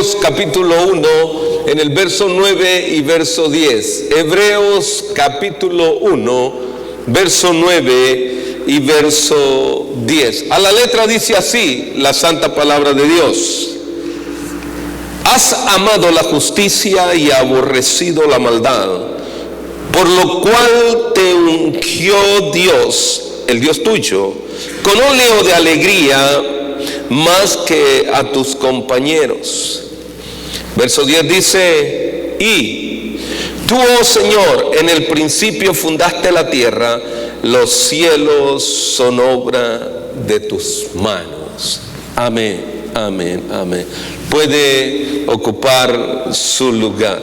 Hebreos capítulo 1, en el verso 9 y verso 10. Hebreos capítulo 1, verso 9 y verso 10. A la letra dice así la santa palabra de Dios: has amado la justicia y aborrecido la maldad, por lo cual te ungió Dios, el Dios tuyo, con óleo de alegría más que a tus compañeros. Verso 10 dice: y tú, oh Señor, en el principio fundaste la tierra, los cielos son obra de tus manos. Amén, amén, amén. Puede ocupar su lugar.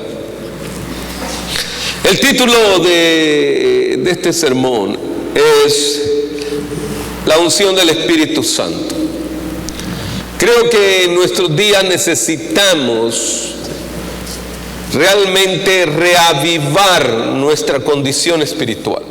El título de este sermón es la unción del Espíritu Santo. Creo que en nuestros días necesitamos realmente reavivar nuestra condición espiritual.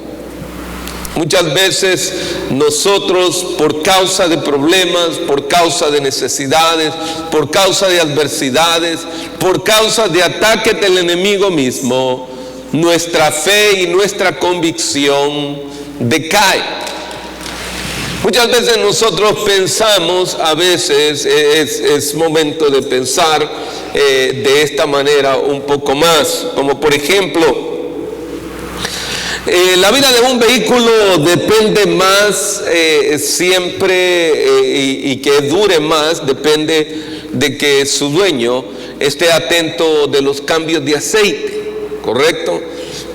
Muchas veces nosotros, por causa de problemas, por causa de necesidades, por causa de adversidades, por causa de ataques del enemigo mismo, nuestra fe y nuestra convicción decae. Muchas veces nosotros pensamos, a veces es momento de pensar de esta manera un poco más, como por ejemplo, la vida de un vehículo depende más siempre y que dure más, depende de que su dueño esté atento de los cambios de aceite, ¿correcto?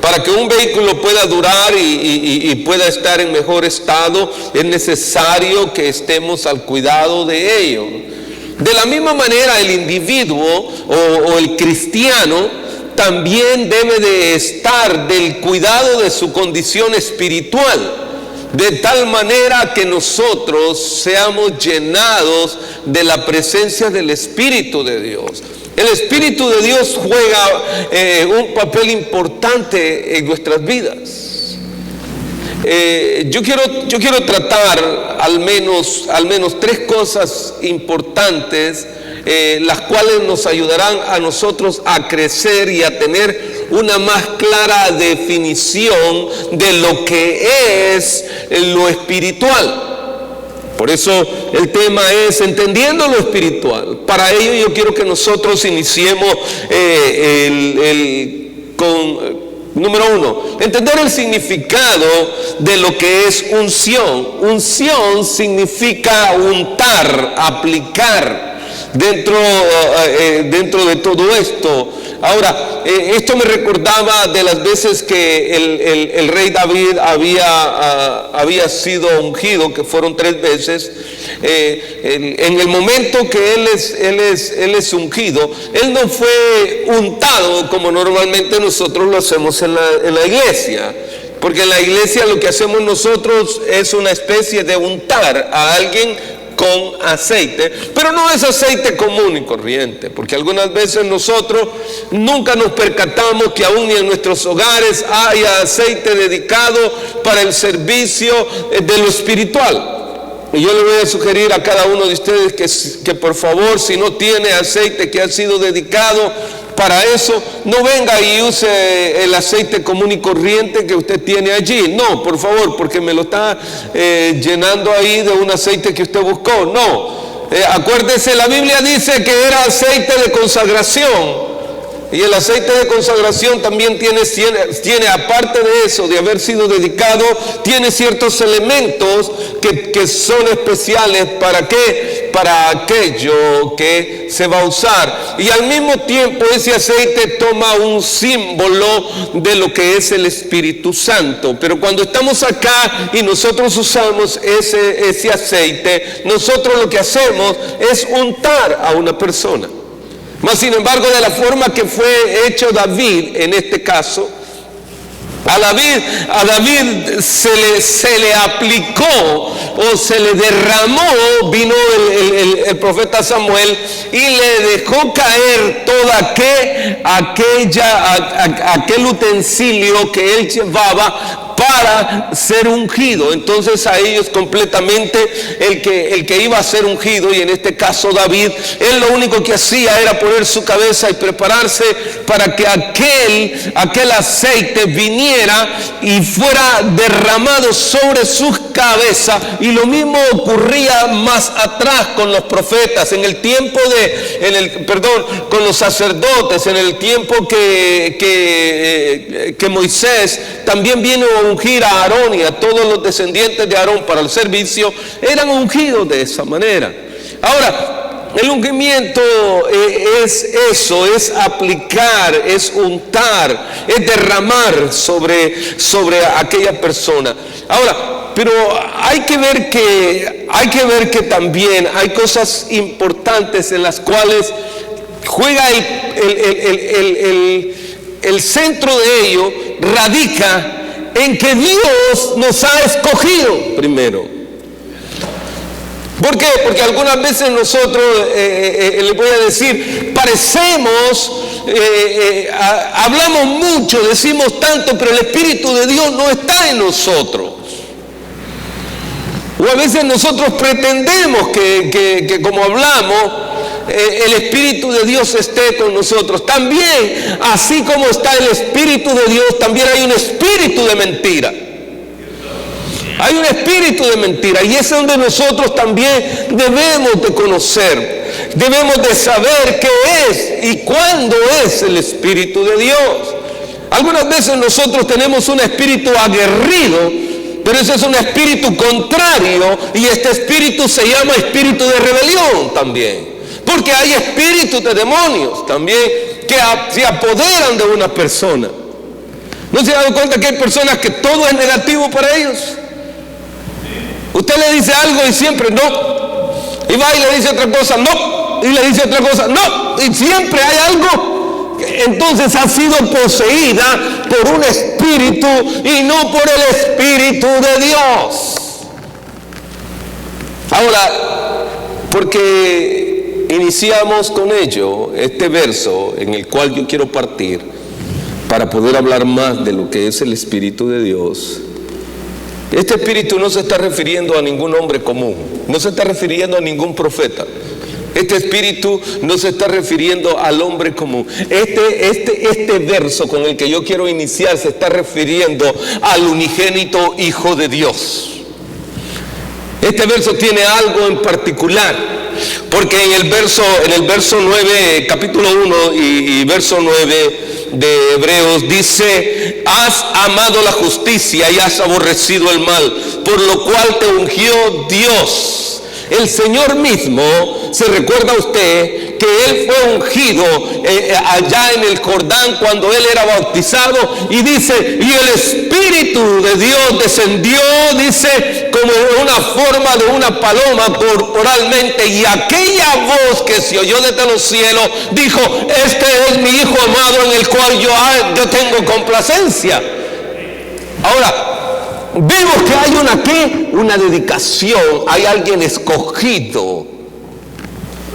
Para que un vehículo pueda durar y pueda estar en mejor estado, es necesario que estemos al cuidado de ello. De la misma manera, el individuo o el cristiano también debe de estar del cuidado de su condición espiritual, de tal manera que nosotros seamos llenados de la presencia del Espíritu de Dios. El Espíritu de Dios juega un papel importante en nuestras vidas. Yo quiero tratar al menos tres cosas importantes, las cuales nos ayudarán a nosotros a crecer y a tener una más clara definición de lo que es lo espiritual. Por eso el tema es entendiendo lo espiritual. Para ello yo quiero que nosotros iniciemos con número 1, entender el significado de lo que es unción. Unción significa untar, aplicar. Dentro de todo esto. Ahora, esto me recordaba de las veces que el rey David había sido ungido, que fueron 3 veces. En el momento que él es ungido, él no fue untado como normalmente nosotros lo hacemos en la iglesia. Porque en la iglesia lo que hacemos nosotros es una especie de untar a alguien con aceite, pero no es aceite común y corriente, porque algunas veces nosotros nunca nos percatamos que aún en nuestros hogares haya aceite dedicado para el servicio de lo espiritual. Y yo le voy a sugerir a cada uno de ustedes que por favor, si no tiene aceite que ha sido dedicado para eso, no venga y use el aceite común y corriente que usted tiene allí. No, por favor, porque me lo está llenando ahí de un aceite que usted buscó. No, acuérdese, la Biblia dice que era aceite de consagración. Y el aceite de consagración también tiene, aparte de eso, de haber sido dedicado, tiene ciertos elementos que son especiales. ¿Para qué? Para aquello que se va a usar. Y al mismo tiempo ese aceite toma un símbolo de lo que es el Espíritu Santo. Pero cuando estamos acá y nosotros usamos ese aceite, nosotros lo que hacemos es untar a una persona. Mas sin embargo, de la forma que fue hecho David en este caso, a David se le aplicó o se le derramó, vino el profeta Samuel y le dejó caer todo aquel utensilio que él llevaba para ser ungido. Entonces a ellos completamente el que iba a ser ungido, y en este caso David, él lo único que hacía era poner su cabeza y prepararse para que aquel aceite viniera y fuera derramado sobre su cabeza. Y lo mismo ocurría más atrás con los profetas, en el tiempo con los sacerdotes, en el tiempo que Moisés también vino a ungir a Aarón y a todos los descendientes de Aarón para el servicio, eran ungidos de esa manera. Ahora, el ungimiento es eso, es aplicar, es untar, es derramar sobre aquella persona. Ahora, pero hay que ver que también hay cosas importantes en las cuales juega el centro de ello, radica en que Dios nos ha escogido primero. ¿Por qué? Porque algunas veces nosotros, les voy a decir, hablamos mucho, decimos tanto, pero el Espíritu de Dios no está en nosotros. O a veces nosotros pretendemos que como hablamos, el Espíritu de Dios esté con nosotros. También, así como está el Espíritu de Dios, también hay un espíritu de mentira. Hay un espíritu de mentira, y es donde nosotros también debemos de conocer, debemos de saber qué es y cuándo es el Espíritu de Dios. Algunas veces nosotros tenemos un espíritu aguerrido, pero ese es un espíritu contrario, y este espíritu se llama espíritu de rebelión también. Porque hay espíritus de demonios también que se apoderan de una persona. ¿No se ha dado cuenta que hay personas que todo es negativo para ellos? Usted le dice algo y siempre no. Y va y le dice otra cosa, no. Y le dice otra cosa, no. Y siempre hay algo. Entonces ha sido poseída por un espíritu y no por el Espíritu de Dios. Ahora, porque iniciamos con ello este verso en el cual yo quiero partir para poder hablar más de lo que es el Espíritu de Dios. Este Espíritu no se está refiriendo a ningún hombre común, no se está refiriendo a ningún profeta. Este Espíritu no se está refiriendo al hombre común. Este verso con el que yo quiero iniciar se está refiriendo al unigénito Hijo de Dios. Este verso tiene algo en particular, porque en el verso 9, capítulo 1 y verso 9 de Hebreos dice: has amado la justicia y has aborrecido el mal, por lo cual te ungió Dios. El Señor mismo, se recuerda usted que Él fue ungido allá en el Jordán cuando Él era bautizado, y dice, y el Espíritu de Dios descendió, dice, como una forma de una paloma corporalmente, y aquella voz que se oyó desde los cielos dijo: este es mi Hijo amado en el cual yo tengo complacencia. Ahora, vemos que hay una dedicación, hay alguien escogido.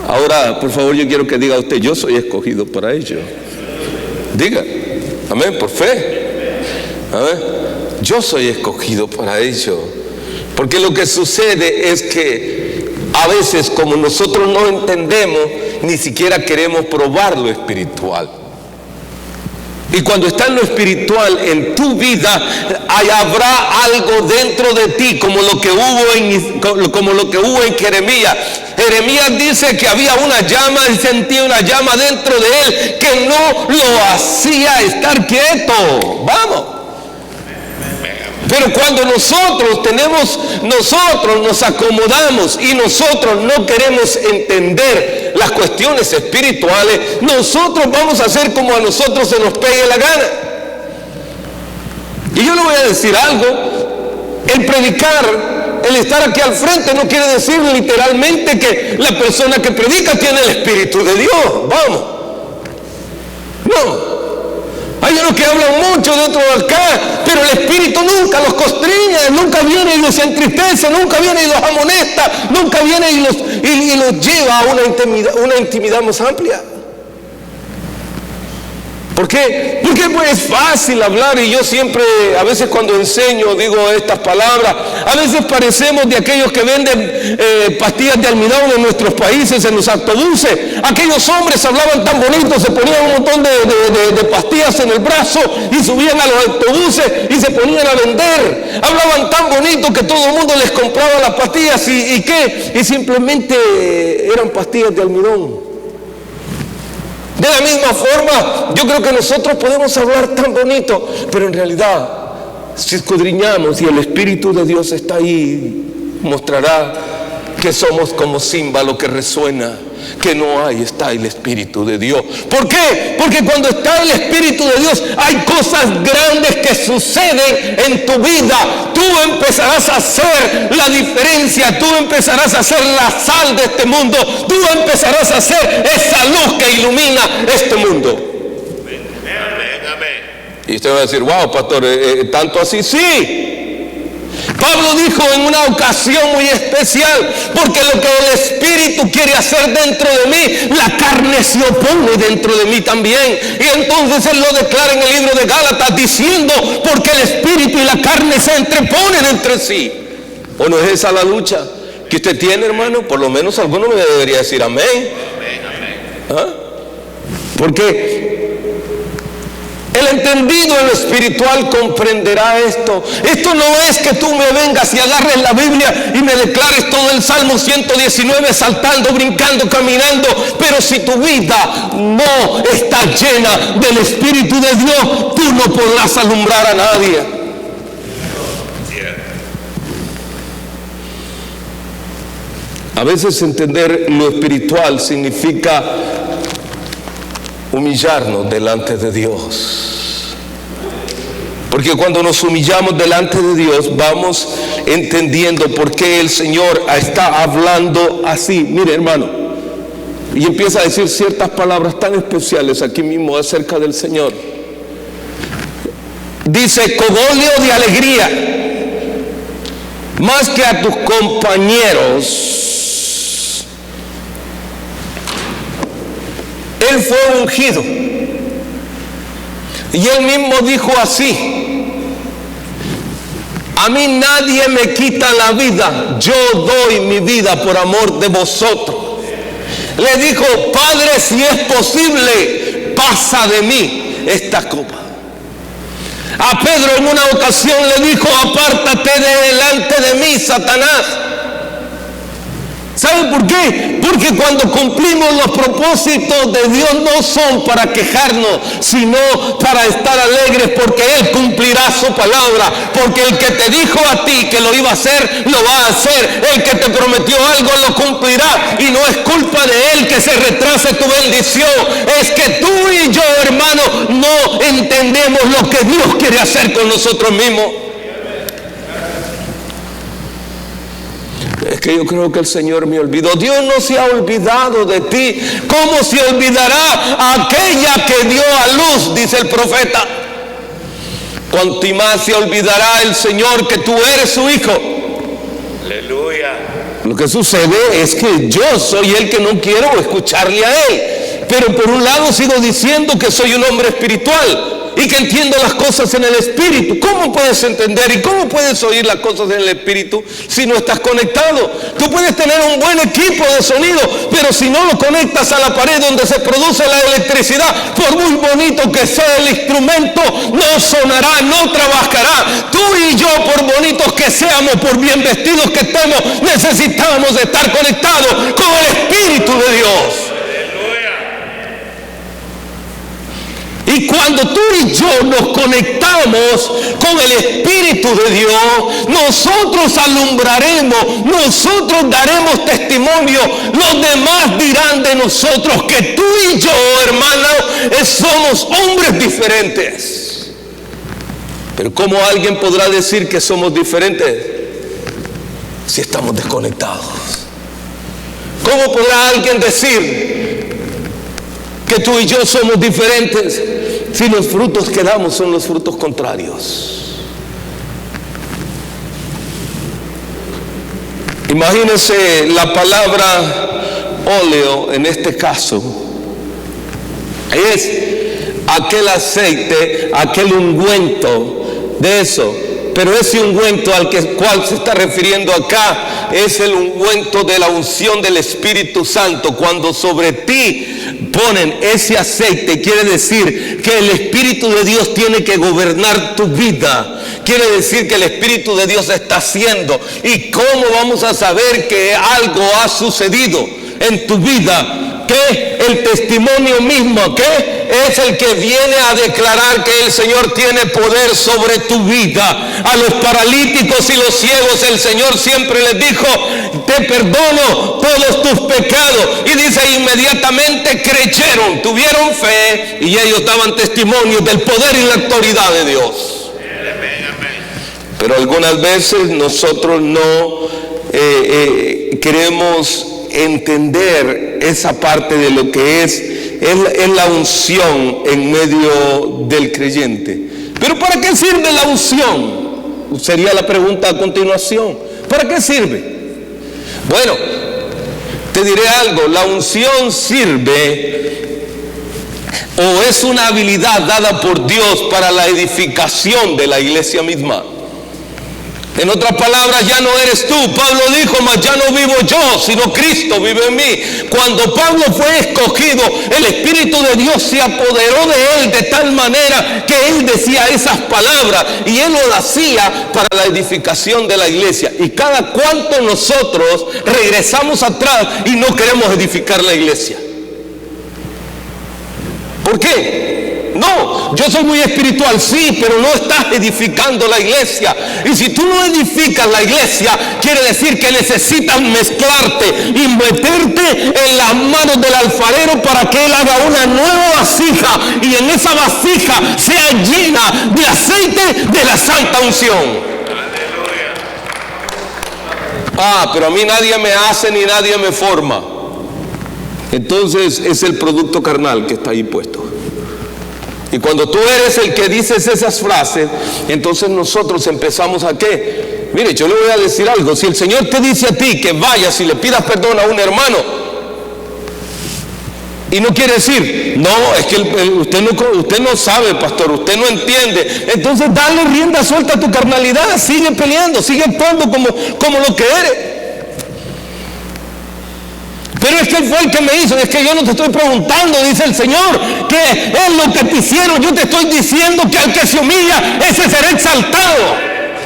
Ahora, por favor, yo quiero que diga usted: yo soy escogido para ello. Diga, amén, por fe. Amén. Yo soy escogido para ello. Porque lo que sucede es que a veces, como nosotros no entendemos, ni siquiera queremos probar lo espiritual. Y cuando está en lo espiritual en tu vida, habrá algo dentro de ti, como lo que hubo en Jeremías. Jeremías dice que había una llama, y sentía una llama dentro de él que no lo hacía estar quieto. Vamos. Pero cuando nosotros nos acomodamos y nosotros no queremos entender las cuestiones espirituales, nosotros vamos a hacer como a nosotros se nos pegue la gana. Y yo le voy a decir algo: el predicar, el estar aquí al frente, no quiere decir literalmente que la persona que predica tiene el Espíritu de Dios. Vamos. No. Hay unos que hablan mucho dentro de acá, pero el Espíritu nunca los constriña, nunca viene y los entristece, nunca viene y los amonesta, nunca viene y los lleva a una intimidad más amplia. ¿Por qué? Porque es fácil hablar, y yo siempre, a veces cuando enseño, digo estas palabras. A veces parecemos de aquellos que venden pastillas de almidón en nuestros países, en los autobuses. Aquellos hombres hablaban tan bonito, se ponían un montón de pastillas en el brazo y subían a los autobuses y se ponían a vender. Hablaban tan bonito que todo el mundo les compraba las pastillas y ¿qué? Y simplemente eran pastillas de almidón. De la misma forma, yo creo que nosotros podemos hablar tan bonito, pero en realidad, si escudriñamos y el Espíritu de Dios está ahí, mostrará que somos como címbalo que resuena, que no hay, está el Espíritu de Dios. ¿Por qué? Porque cuando está el Espíritu de Dios, hay cosas grandes que suceden en tu vida. Tú empezarás a hacer la diferencia, tú empezarás a ser la sal de este mundo, tú empezarás a ser esa luz que ilumina este mundo. Amén. Y usted va a decir, wow, pastor, ¿tanto así? Sí. Pablo dijo en una ocasión muy especial, porque lo que el Espíritu quiere hacer dentro de mí, la carne se opone dentro de mí también. Y entonces él lo declara en el libro de Gálatas diciendo, porque el Espíritu y la carne se entreponen entre sí. ¿O no es esa la lucha que usted tiene, hermano? Por lo menos alguno me debería decir amén. ¿Ah? Porque el entendido en lo espiritual comprenderá esto. Esto no es que tú me vengas y agarres la Biblia y me declares todo el Salmo 119 saltando, brincando, caminando. Pero si tu vida no está llena del Espíritu de Dios, tú no podrás alumbrar a nadie. A veces entender lo espiritual significa humillarnos delante de Dios. Porque cuando nos humillamos delante de Dios, vamos entendiendo por qué el Señor está hablando así. Mire, hermano, y empieza a decir ciertas palabras tan especiales aquí mismo acerca del Señor. Dice, cogolio de alegría, más que a tus compañeros. Él fue ungido. Y él mismo dijo así: a mí nadie me quita la vida, yo doy mi vida por amor de vosotros. Le dijo, Padre, si es posible, pasa de mí esta copa. A Pedro en una ocasión le dijo, apártate de delante de mí, Satanás. ¿Saben por qué? Porque cuando cumplimos los propósitos de Dios no son para quejarnos, sino para estar alegres, porque Él cumplirá su palabra. Porque el que te dijo a ti que lo iba a hacer, lo va a hacer. El que te prometió algo, lo cumplirá. Y no es culpa de Él que se retrase tu bendición. Es que tú y yo, hermano, no entendemos lo que Dios quiere hacer con nosotros mismos. Es que yo creo que el Señor me olvidó. Dios no se ha olvidado de ti. ¿Cómo se olvidará aquella que dio a luz? Dice el profeta. Cuanto más se olvidará el Señor que tú eres su hijo. Aleluya. Lo que sucede es que yo soy el que no quiero escucharle a Él. Pero por un lado sigo diciendo que soy un hombre espiritual y que entiendo las cosas en el Espíritu. ¿Cómo puedes entender y cómo puedes oír las cosas en el Espíritu si no estás conectado? Tú puedes tener un buen equipo de sonido, pero si no lo conectas a la pared donde se produce la electricidad, por muy bonito que sea el instrumento, no sonará, no trabajará. Tú y yo, por bonitos que seamos, por bien vestidos que estemos, necesitamos estar conectados con el Espíritu de Dios. Y cuando tú y yo nos conectamos con el Espíritu de Dios, nosotros alumbraremos, nosotros daremos testimonio, los demás dirán de nosotros que tú y yo, hermano, somos hombres diferentes. Pero ¿cómo alguien podrá decir que somos diferentes si estamos desconectados? ¿Cómo podrá alguien decir que tú y yo somos diferentes si los frutos que damos son los frutos contrarios? Imagínense la palabra óleo en este caso. Es aquel aceite, aquel ungüento de eso. Pero ese ungüento al cual se está refiriendo acá es el ungüento de la unción del Espíritu Santo. Cuando sobre ti ponen ese aceite, quiere decir que el Espíritu de Dios tiene que gobernar tu vida. Quiere decir que el Espíritu de Dios está haciendo. ¿Y cómo vamos a saber que algo ha sucedido en tu vida? Que el testimonio mismo, que es el que viene a declarar que el Señor tiene poder sobre tu vida. A los paralíticos y los ciegos el Señor siempre les dijo: te perdono todos tus pecados. Y dice, inmediatamente creyeron, tuvieron fe, y ellos daban testimonio del poder y la autoridad de Dios. Pero algunas veces nosotros no queremos entender esa parte de lo que es la unción en medio del creyente. Pero ¿para qué sirve la unción? Sería la pregunta a continuación. ¿Para qué sirve? Bueno, te diré algo. La unción sirve, o es una habilidad dada por Dios para la edificación de la iglesia misma. En otras palabras, ya no eres tú. Pablo dijo: mas ya no vivo yo, sino Cristo vive en mí. Cuando Pablo fue escogido, el Espíritu de Dios se apoderó de él de tal manera que él decía esas palabras, y él lo hacía para la edificación de la iglesia. Y cada cuanto nosotros regresamos atrás y no queremos edificar la iglesia. ¿Por qué? No, yo soy muy espiritual, sí, pero no estás edificando la iglesia. Y si tú no edificas la iglesia, quiere decir que necesitas mezclarte y meterte en las manos del alfarero para que él haga una nueva vasija, y en esa vasija sea llena de aceite de la santa unción. Pero a mí nadie me hace ni nadie me forma. Entonces es el producto carnal que está ahí puesto. Y cuando tú eres el que dices esas frases, entonces nosotros empezamos a ¿qué? Mire, yo le voy a decir algo. Si el Señor te dice a ti que vayas y le pidas perdón a un hermano, y no quiere decir, no, es que usted no sabe, pastor, usted no entiende, entonces dale rienda suelta a tu carnalidad, sigue peleando, sigue actuando como lo que eres. Pero es que él fue el que me hizo. Es que yo no te estoy preguntando, dice el Señor, que es lo que te hicieron. Yo te estoy diciendo que al que se humilla, ese será exaltado.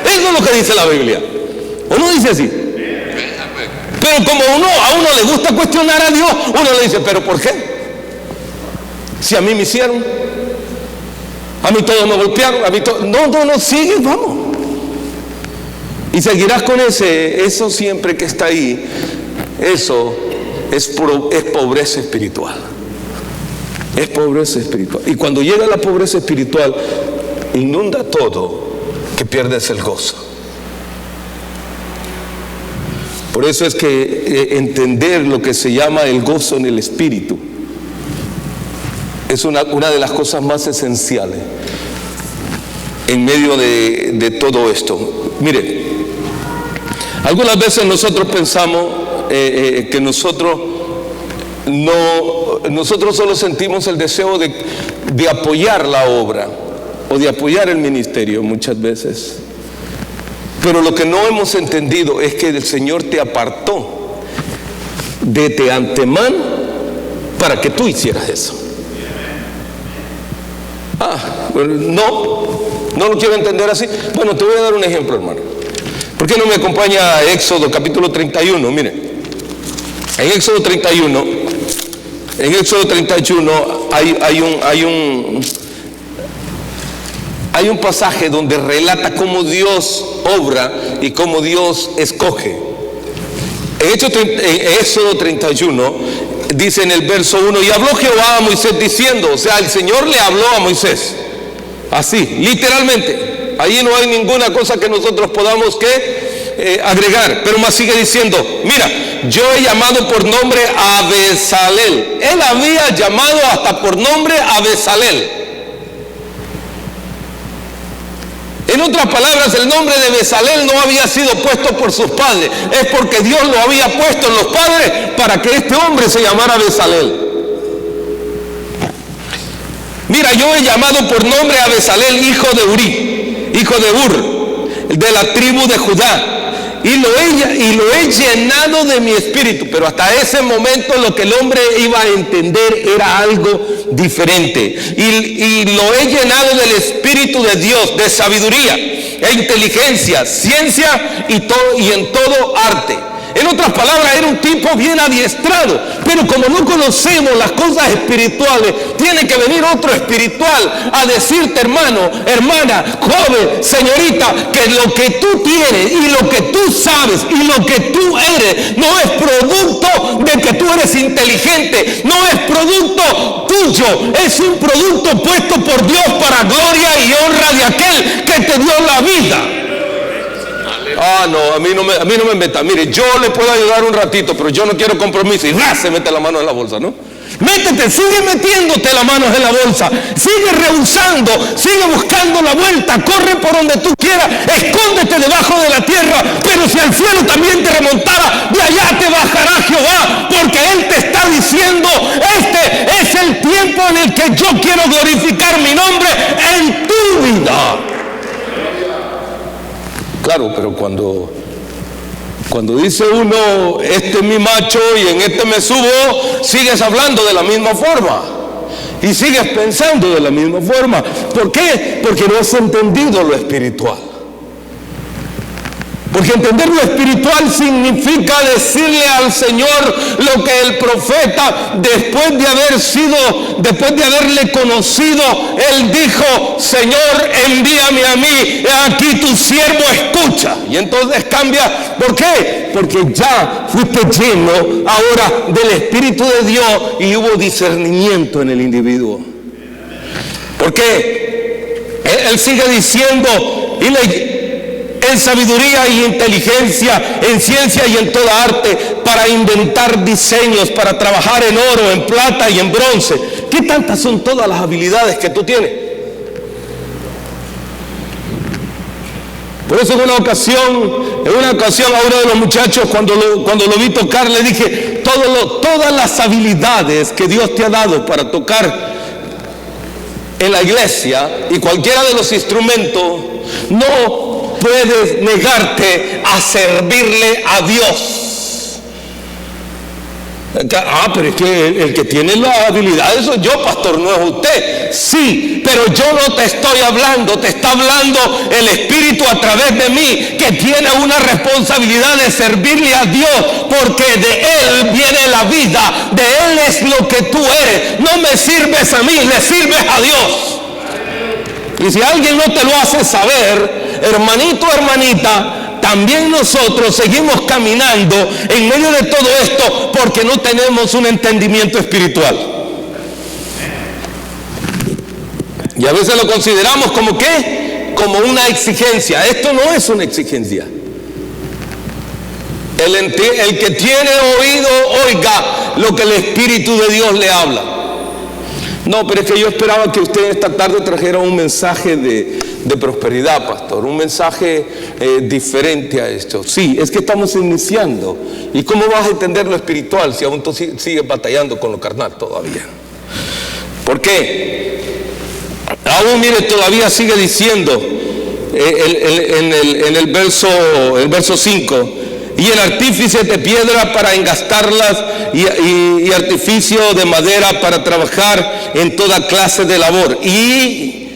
Eso es lo que dice la Biblia. ¿O no dice así? Pero como a uno le gusta cuestionar a Dios, uno le dice: ¿pero por qué? Si a mí me hicieron, a mí todos me golpearon, a mí no, sigue, vamos. Y seguirás con eso siempre que está ahí. Eso es pobreza espiritual. Es pobreza espiritual. Y cuando llega la pobreza espiritual, inunda todo, que pierdes el gozo. Por eso es que entender lo que se llama el gozo en el espíritu es una de las cosas más esenciales en medio de todo esto. Mire, algunas veces nosotros pensamos que nosotros solo sentimos el deseo de apoyar la obra o de apoyar el ministerio muchas veces. Pero lo que no hemos entendido es que el Señor te apartó de antemano para que tú hicieras eso. No lo quiero entender así. Bueno, te voy a dar un ejemplo, hermano. ¿Por qué no me acompaña a Éxodo capítulo 31? Mire, en Éxodo 31 hay un pasaje donde relata cómo Dios obra y cómo Dios escoge. En Éxodo 31 dice en el verso 1: y habló Jehová a Moisés diciendo, o sea, el Señor le habló a Moisés, así, literalmente. Ahí no hay ninguna cosa que nosotros podamos agregar, pero más sigue diciendo: mira, yo he llamado por nombre a Bezalel. Él había llamado hasta por nombre a Bezalel. En otras palabras, el nombre de Bezalel no había sido puesto por sus padres, es porque Dios lo había puesto en los padres para que este hombre se llamara Bezalel. Mira, ahora yo he llamado por nombre a Bezalel, hijo de Ur, de la tribu de Judá, y lo he llenado de mi espíritu. Pero hasta ese momento lo que el hombre iba a entender era algo diferente. Y lo he llenado del espíritu de Dios, de sabiduría e inteligencia, ciencia y en todo arte. En otras palabras, era un tipo bien adiestrado. Pero como no conocemos las cosas espirituales, tiene que venir otro espiritual a decirte, hermano, hermana, joven, señorita, que lo que tú tienes y lo que tú sabes y lo que tú eres no es producto de que tú eres inteligente, no es producto tuyo, es un producto puesto por Dios para gloria y honra de aquel que te dio la vida. Ah, no, a mí no me meta. Mire, yo le puedo ayudar un ratito, pero yo no quiero compromiso. Y se mete la mano en la bolsa, ¿no? Métete, sigue metiéndote las manos en la bolsa, sigue rehusando, sigue buscando la vuelta, corre por donde tú quieras, escóndete debajo de la tierra, pero si al cielo también te remontara, de allá te bajará Jehová, porque Él te está diciendo, este es el tiempo en el que yo quiero glorificar mi nombre en tu vida. Claro, pero cuando dice uno, este es mi macho y en este me subo, sigues hablando de la misma forma y sigues pensando de la misma forma. ¿Por qué? Porque no has entendido lo espiritual. Porque entender lo espiritual significa decirle al Señor lo que el profeta, después de haberle conocido, él dijo, Señor, envíame a mí, he aquí tu siervo escucha. Y entonces cambia. ¿Por qué? Porque ya fuiste lleno ahora del Espíritu de Dios y hubo discernimiento en el individuo. ¿Por qué? Él sigue diciendo, en sabiduría y inteligencia, en ciencia y en toda arte, para inventar diseños, para trabajar en oro, en plata y en bronce. ¿Qué tantas son todas las habilidades que tú tienes? Por eso en una ocasión a uno de los muchachos, cuando lo vi tocar, le dije, todas las habilidades que Dios te ha dado para tocar en la iglesia y cualquiera de los instrumentos, no puedes negarte a servirle a Dios. Pero es que el que tiene las habilidades soy yo, pastor, no es usted. Sí, pero yo no te estoy hablando, te está hablando el Espíritu a través de mí, que tiene una responsabilidad de servirle a Dios, porque de Él viene la vida, de Él es lo que tú eres. No me sirves a mí, le sirves a Dios. Y si alguien no te lo hace saber, hermanito, hermanita, también nosotros seguimos caminando en medio de todo esto porque no tenemos un entendimiento espiritual. Y a veces lo consideramos como ¿qué? Como una exigencia. Esto no es una exigencia. El que tiene oído, oiga lo que el Espíritu de Dios le habla. No, pero es que yo esperaba que usted esta tarde trajera un mensaje de prosperidad, pastor, un mensaje diferente a esto. Sí, es que estamos iniciando. ¿Y cómo vas a entender lo espiritual si aún tú sigues batallando con lo carnal todavía? ¿Por qué? Aún, mire, todavía sigue diciendo en el verso 5, y el artífice de piedra para engastarlas y artificio de madera para trabajar en toda clase de labor. Y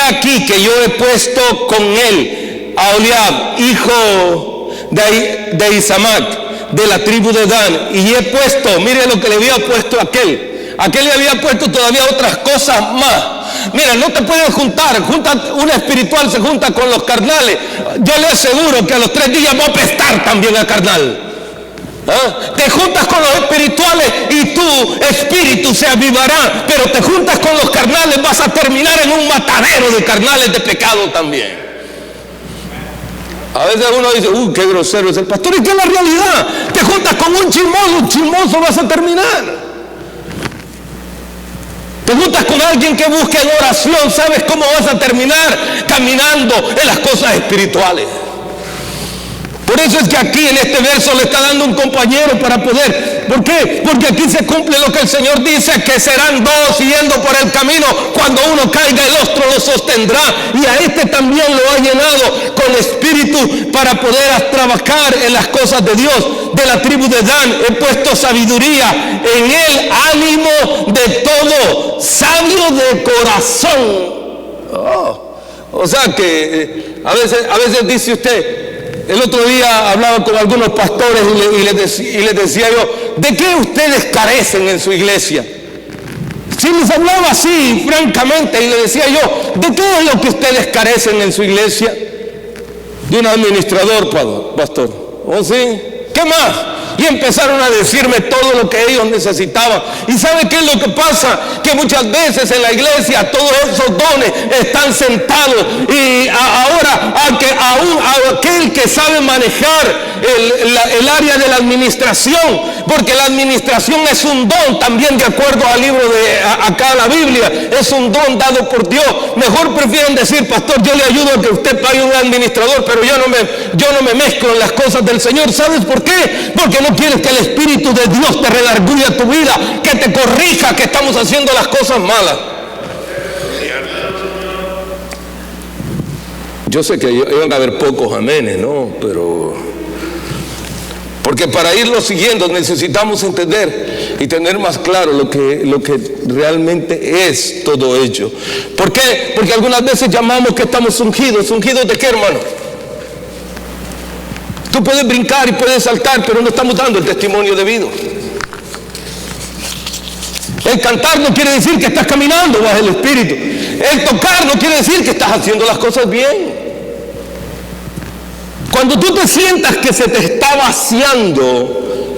aquí que yo he puesto con él a Oliab, hijo de Isamac, de la tribu de Dan, y he puesto, mire lo que le había puesto a aquel le había puesto todavía otras cosas más. Mira, no te puedes juntar, un espiritual se junta con los carnales, yo le aseguro que a los 3 días va a apestar también al carnal. Te juntas con los espirituales y tu espíritu se avivará, pero te juntas con los carnales, vas a terminar en un matadero de carnales de pecado también. A veces uno dice, qué grosero es el pastor, y que es la realidad. Te juntas con un chismoso vas a terminar. Te juntas con alguien que busque oración, ¿sabes cómo vas a terminar? Caminando en las cosas espirituales. Por eso es que aquí en este verso le está dando un compañero para poder ¿Por qué? Porque aquí se cumple lo que el Señor dice, que serán dos yendo por el camino. Cuando uno caiga, el otro lo sostendrá. Y a este también lo ha llenado con espíritu para poder trabajar en las cosas de Dios. De la tribu de Dan he puesto sabiduría, en él ánimo de todo, sabio de corazón. O sea que a veces dice usted, el otro día hablaba con algunos pastores y les decía yo, ¿de qué ustedes carecen en su iglesia? Si les hablaba así, francamente, y le decía yo, ¿de qué es lo que ustedes carecen en su iglesia? De un administrador, pastor. ¿Oh, sí? ¿Qué más? Y empezaron a decirme todo lo que ellos necesitaban. ¿Y sabe qué es lo que pasa? Que muchas veces en la iglesia todos esos dones están sentados. Y ahora aquel que sabe manejar el área de la administración, porque la administración es un don también, de acuerdo al libro de acá la Biblia, es un don dado por Dios. Mejor prefieren decir, pastor, yo le ayudo a que usted pague un administrador, pero yo no me mezclo en las cosas del Señor. ¿Sabes por qué? Porque no quieres que el Espíritu de Dios te redarguya tu vida, que te corrija que estamos haciendo las cosas malas. Yo sé que iban a haber pocos amenes, ¿no? Pero porque para irlo siguiendo necesitamos entender y tener más claro lo que realmente es todo ello. ¿Por qué? Porque algunas veces llamamos que estamos ungidos. ¿Ungidos de qué, hermano? Tú puedes brincar y puedes saltar, pero no estamos dando el testimonio debido. El cantar no quiere decir que estás caminando bajo el Espíritu. El tocar no quiere decir que estás haciendo las cosas bien. Cuando tú te sientas que se te está vaciando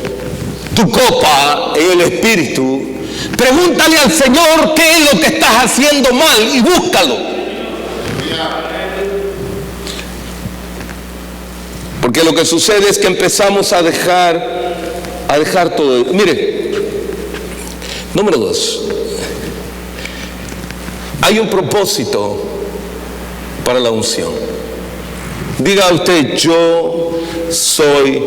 tu copa en el Espíritu, pregúntale al Señor qué es lo que estás haciendo mal y búscalo. Porque lo que sucede es que empezamos a dejar todo. Mire, número 2. Hay un propósito para la unción. Diga usted, yo soy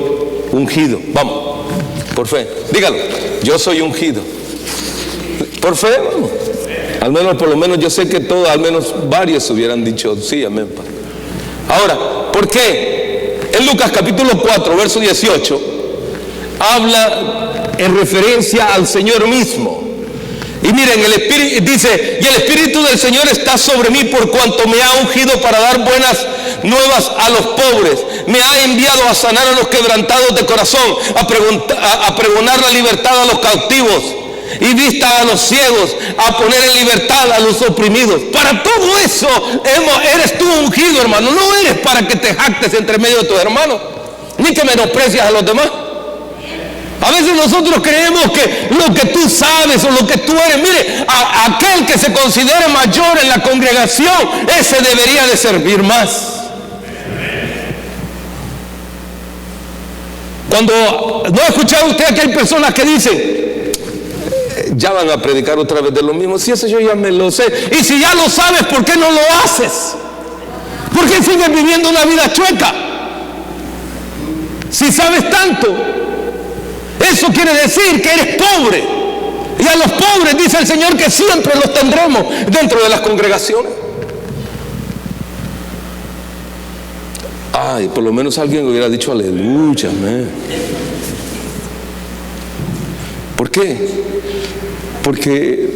ungido. Vamos, por fe. Dígalo, yo soy ungido. Por fe, vamos. Al menos, por lo menos yo sé que todos, al menos varios hubieran dicho, sí, amén. Ahora, ¿por qué? En Lucas capítulo 4, verso 18, habla en referencia al Señor mismo. Y miren, el Espíritu dice, y el Espíritu del Señor está sobre mí por cuanto me ha ungido para dar buenas nuevas a los pobres. Me ha enviado a sanar a los quebrantados de corazón, a pregonar la libertad a los cautivos y vista a los ciegos, a poner en libertad a los oprimidos. Para todo eso eres tú ungido, hermano. No eres para que te jactes entre medio de tus hermanos, ni que menosprecias a los demás. A veces nosotros creemos que lo que tú sabes o lo que tú eres, mire, aquel que se considere mayor en la congregación, ese debería de servir más. Cuando no ha escuchado usted que hay personas que dicen, ya van a predicar otra vez de lo mismo. Si eso yo ya me lo sé. Y si ya lo sabes, ¿por qué no lo haces? ¿Por qué sigues viviendo una vida chueca? Si sabes tanto, eso quiere decir que eres pobre. Y a los pobres dice el Señor que siempre los tendremos dentro de las congregaciones. Ay, por lo menos alguien hubiera dicho aleluya, amén. ¿Por qué? Porque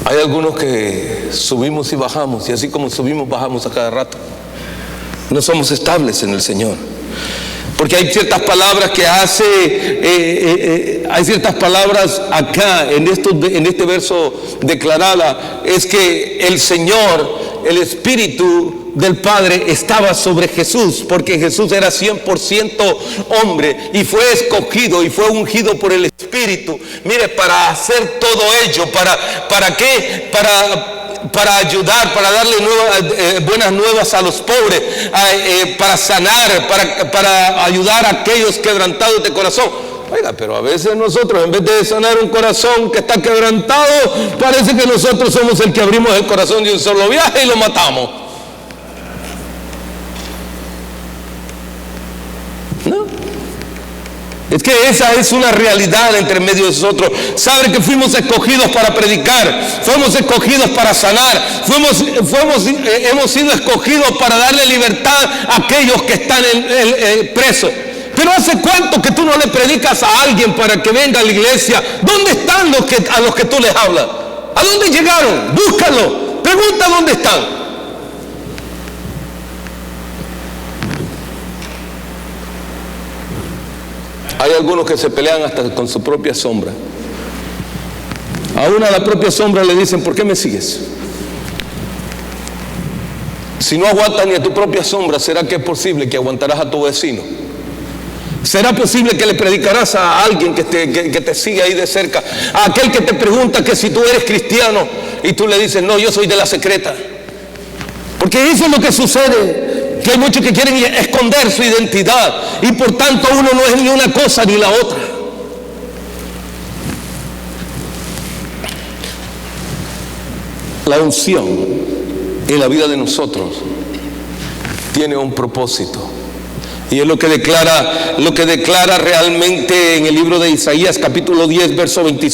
hay algunos que subimos y bajamos, y así como subimos, bajamos a cada rato. No somos estables en el Señor. Porque hay ciertas palabras que hay ciertas palabras acá, en este verso declarada, es que el Señor, el Espíritu del Padre estaba sobre Jesús, porque Jesús era 100% hombre y fue escogido y fue ungido por el Espíritu. Mire, para hacer todo ello, ¿para qué? Para ayudar, para darle buenas nuevas a los pobres, para sanar, para ayudar a aquellos quebrantados de corazón. Oiga, pero a veces nosotros, en vez de sanar un corazón que está quebrantado, parece que nosotros somos el que abrimos el corazón de un solo viaje y lo matamos. ¿No? Es Es que esa es una realidad entre medio de nosotros. Sabe que fuimos escogidos para predicar, fuimos escogidos para sanar, hemos sido escogidos para darle libertad a aquellos que están presos. Pero ¿hace cuánto que tú no le predicas a alguien para que venga a la iglesia? ¿Dónde están a los que tú les hablas? ¿A dónde llegaron? Búscalo, pregunta dónde están. Hay algunos que se pelean hasta con su propia sombra. Aún a la propia sombra le dicen, ¿por qué me sigues? Si no aguantas ni a tu propia sombra, ¿será que es posible que aguantarás a tu vecino? ¿Será posible que le predicarás a alguien que te sigue ahí de cerca? A aquel que te pregunta que si tú eres cristiano y tú le dices, no, yo soy de la secreta. Porque eso es lo que sucede. Que hay muchos que quieren esconder su identidad y por tanto uno no es ni una cosa ni la otra. La unción en la vida de nosotros tiene un propósito y es lo que declara realmente en el libro de Isaías capítulo 10 verso 25.